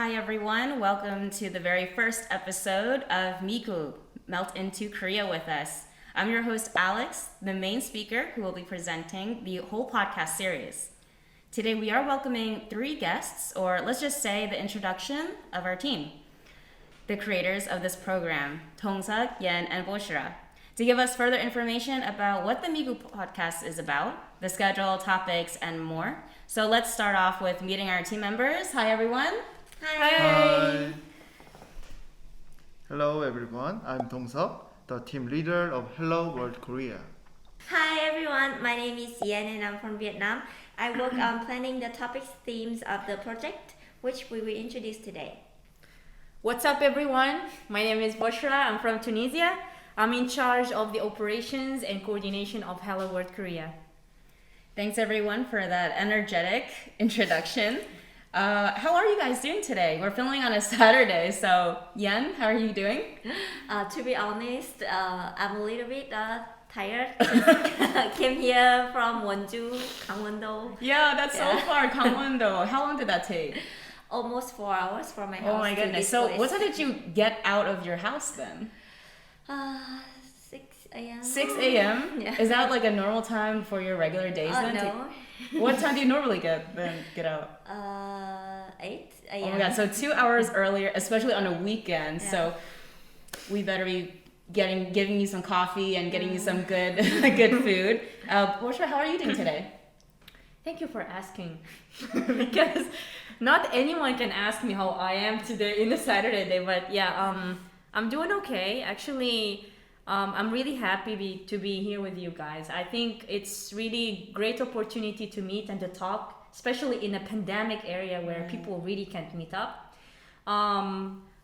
Hi everyone, welcome to the very first episode of MIKU, Melt into Korea with Us. I'm your host Alex, the main speaker who will be presenting the whole podcast series. Today we are welcoming 3 guests, or let's just say the introduction of our team. The creators of this program, Dongseok, Yen, and Boshra, to give us further information about what the MIKU podcast is about, the schedule, topics, and more. So let's start off with meeting our team members. Hi everyone. Hi. Hello everyone, I'm Dongseok, the team leader of 헬로우월드코리아. Hi everyone, my name is Yen and I'm from Vietnam. I work on planning the topics themes of the project, which we will introduce today. What's up everyone? My name is Boshra, I'm from Tunisia. I'm in charge of the operations and coordination of 헬로우월드코리아. Thanks everyone for that energetic introduction. How are you guys doing today? We're filming on a Saturday, so Yen, how are you doing? To be honest, I'm a little bit tired. Came here from Wonju, Gangwon-do. Yeah, that's so far, Gangwon-do. How long did that take? Almost 4 hours from my house. Oh my to goodness. this So place. what time did you get out of your house then? 6 a.m. 6 a.m.? Yeah. Is that like a normal time for your regular days then? No. What time do you normally get out? 8 Oh a.m. my god, so 2 hours earlier, especially on a weekend. Yeah. So we better be giving you some coffee and getting you some good good food. Boshra, how are you doing today? Thank you for asking. Because not anyone can ask me how I am today in a Saturday day, but yeah, I'm doing okay. Actually, I'm really happy to be here with you guys. I think it's really great opportunity to meet and to talk, especially in a pandemic area where people really can't meet up.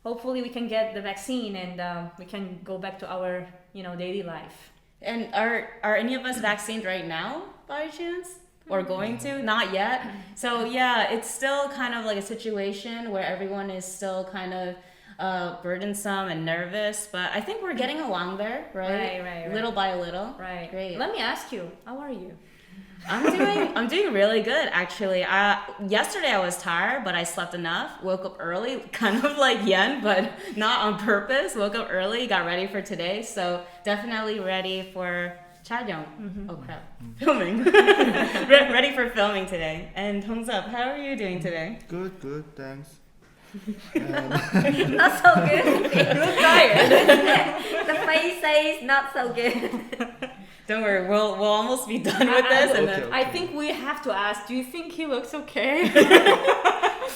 Hopefully we can get the vaccine and we can go back to our daily life. And are any of us vaccinated right now by chance? Or going to? Not yet. So yeah, it's still kind of like a situation where everyone is still kind of burdensome and nervous, but I think we're getting along there, right? Right. Little by little. Right. Great. Let me ask you, how are you? I'm doing really good actually. Yesterday I was tired, but I slept enough. Woke up early, kind of like Yen, but not on purpose. Woke up early, got ready for today, so definitely ready for 촬영. Oh crap, filming. Ready for filming today. And Dongseok, how are you doing today? Good, thanks. Not so good. You look tired. The face says not so good. Don't worry, we'll almost be done with this. And then Okay. I think we have to ask, do you think he looks okay?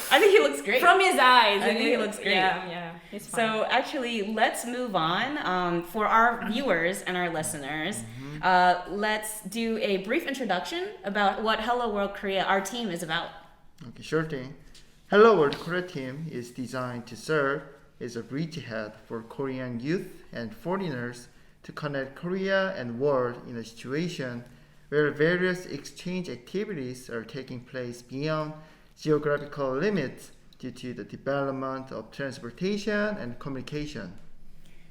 I think he looks great. From his eyes. I think he looks great. Yeah, it's fine. So actually, let's move on. For our viewers and our listeners, let's do a brief introduction about what 헬로우월드코리아, our team, is about. Okay, sure thing. 헬로우월드코리아 team is designed to serve as a bridgehead for Korean youth and foreigners to connect Korea and world in a situation where various exchange activities are taking place beyond geographical limits due to the development of transportation and communication.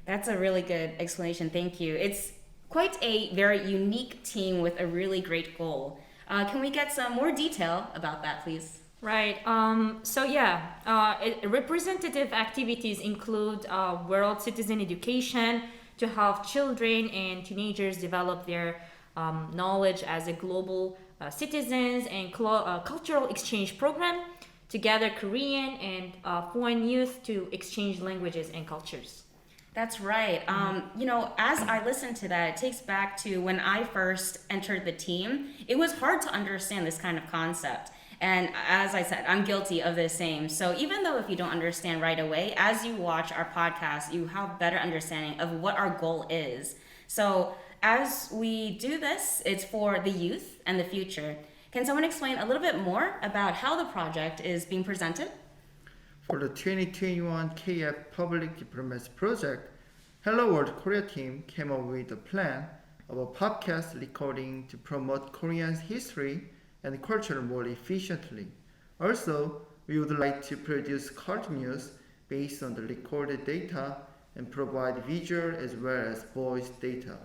That's a really good explanation. Thank you. It's quite a very unique team with a really great goal. Can we get some more detail about that, please? Right. Representative activities include world citizen education to help children and teenagers develop their knowledge as a global citizens, and cultural exchange program to gather Korean and foreign youth to exchange languages and cultures. That's right. As I listened to that, it takes back to when I first entered the team. It was hard to understand this kind of concept. And as I said, I'm guilty of the same. So even though if you don't understand right away, as you watch our podcast, you have better understanding of what our goal is. So as we do this, it's for the youth and the future. Can someone explain a little bit more about how the project is being presented? For the 2021 KF Public Diplomacy Project, 헬로우월드코리아 team came up with a plan of a podcast recording to promote Korean's history and culture more efficiently. Also, we would like to produce cartoons based on the recorded data and provide visual as well as voice data.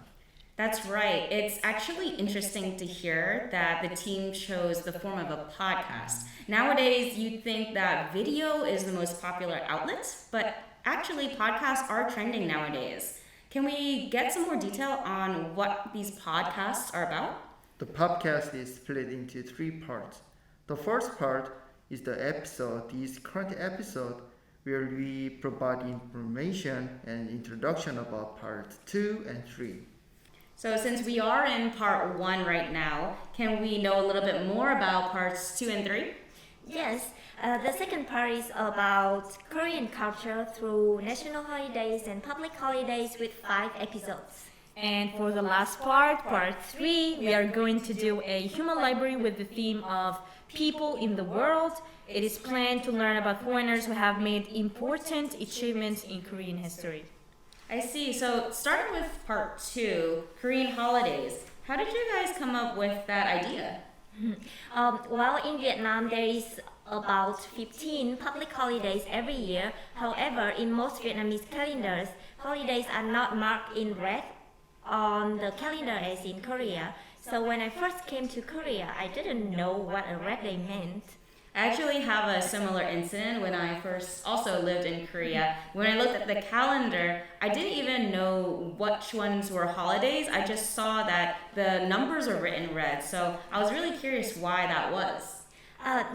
That's right. It's actually interesting to hear that the team chose the form of a podcast. Nowadays, you'd think that video is the most popular outlet, but actually, podcasts are trending nowadays. Can we get some more detail on what these podcasts are about? The podcast is split into 3 parts. The first part is the episode, this current episode, where we provide information and introduction about part 2 and 3. So since we are in part 1 right now, can we know a little bit more about parts 2 and 3? Yes, the second part is about Korean culture through national holidays and public holidays with 5 episodes. And for the last part, part 3, we are going to do a human library with the theme of people in the world. It is planned to learn about foreigners who have made important achievements in Korean history. I see. So starting with part 2, Korean holidays, how did you guys come up with that idea? Well, in Vietnam, there is about 15 public holidays every year. However, in most Vietnamese calendars, holidays are not marked in red on the calendar as in Korea. So when I first came to Korea, I didn't know what a red day meant. I actually have a similar incident when I first also lived in Korea. When I looked at the calendar, I didn't even know which ones were holidays. I just saw that the numbers were written red. So I was really curious why that was.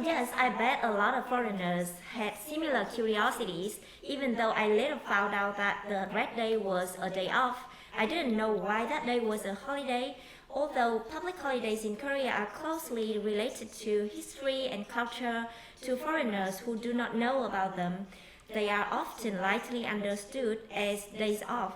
Yes, I bet a lot of foreigners had similar curiosities, even though I later found out that the red day was a day off. I didn't know why that day was a holiday. Although public holidays in Korea are closely related to history and culture to foreigners who do not know about them, they are often lightly understood as days off.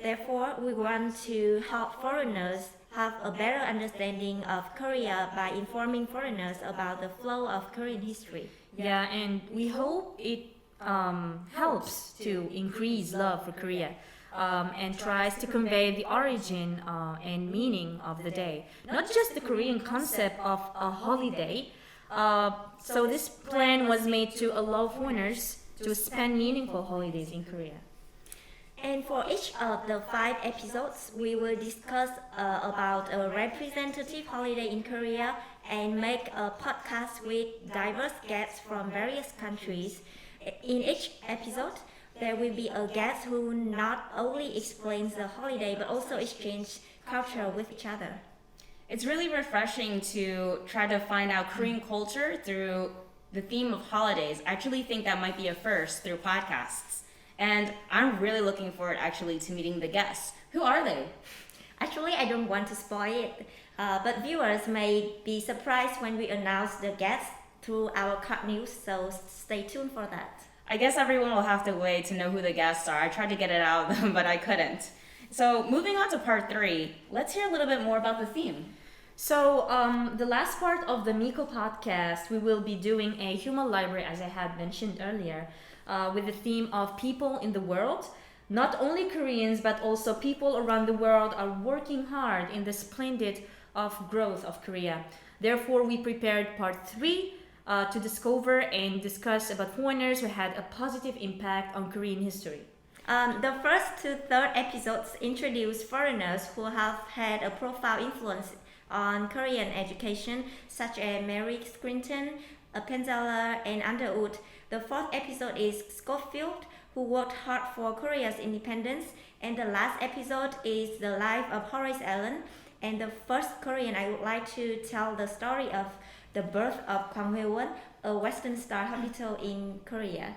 Therefore, we want to help foreigners have a better understanding of Korea by informing foreigners about the flow of Korean history. Yeah, and we hope it helps to increase love for Korea. And tries to convey the origin and meaning of the day, not just the Korean concept of a holiday. So this plan was made to allow foreigners to spend meaningful holidays in Korea. And for each of the 5 episodes, we will discuss about a representative holiday in Korea and make a podcast with diverse guests from various countries. In each episode, there will be a guest who not only explains the holiday but also exchange culture with each other. It's really refreshing to try to find out Korean culture through the theme of holidays. I actually think that might be a first through podcasts. And I'm really looking forward actually to meeting the guests. Who are they? Actually, I don't want to spoil it, but viewers may be surprised when we announce the guests through our card news, so stay tuned for that. I guess everyone will have to wait to know who the guests are. I tried to get it out of them, but I couldn't. So moving on to part 3, let's hear a little bit more about the theme. So the last part of the MIKU podcast, we will be doing a human library, as I had mentioned earlier, with the theme of people in the world. Not only Koreans, but also people around the world are working hard in the splendid of growth of Korea. Therefore, we prepared part 3 to discover and discuss about foreigners who had a positive impact on Korean history. The first to third episodes introduce foreigners who have had a profound influence on Korean education, such as Mary Scrinton, Penzeller, and Underwood. The 4th episode is Schofield, who worked hard for Korea's independence, and the last episode is the life of Horace Allen. And the first Korean, I would like to tell the story of the birth of Gwanghwaewon, a Western Star hospital in Korea.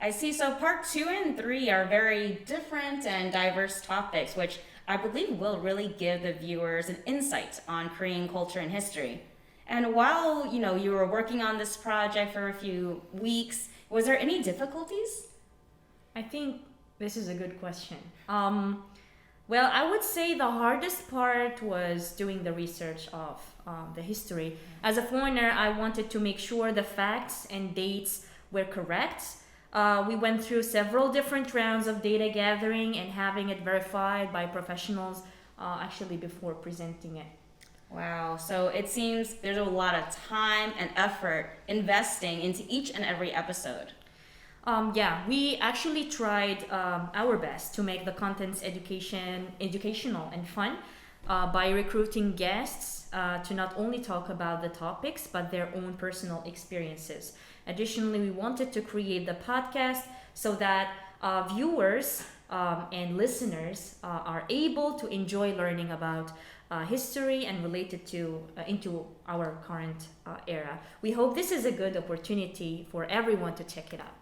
I see. So part 2 and 3 are very different and diverse topics, which I believe will really give the viewers an insight on Korean culture and history. And while, you were working on this project for a few weeks, was there any difficulties? I think this is a good question. Well, I would say the hardest part was doing the research of the history. As a foreigner, I wanted to make sure the facts and dates were correct. We went through several different rounds of data gathering and having it verified by professionals actually before presenting it. Wow, so it seems there's a lot of time and effort investing into each and every episode. Yeah, we actually tried our best to make the contents educational and fun by recruiting guests to not only talk about the topics but their own personal experiences. Additionally, we wanted to create the podcast so that viewers and listeners are able to enjoy learning about history and related to into our current era. We hope this is a good opportunity for everyone to check it out.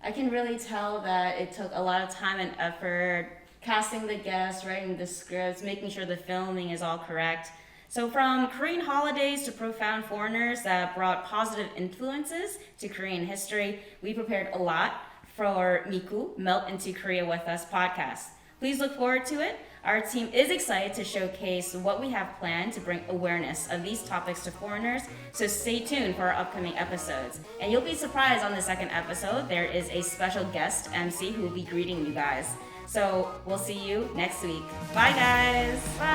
I can really tell that it took a lot of time and effort casting the guests, writing the scripts, making sure the filming is all correct. So from Korean holidays to profound foreigners that brought positive influences to Korean history, we prepared a lot for MIKU, Melt into Korea with Us podcast. Please look forward to it. Our team is excited to showcase what we have planned to bring awareness of these topics to foreigners, so stay tuned for our upcoming episodes. And you'll be surprised on the second episode, there is a special guest MC who will be greeting you guys. So we'll see you next week. Bye guys! Bye.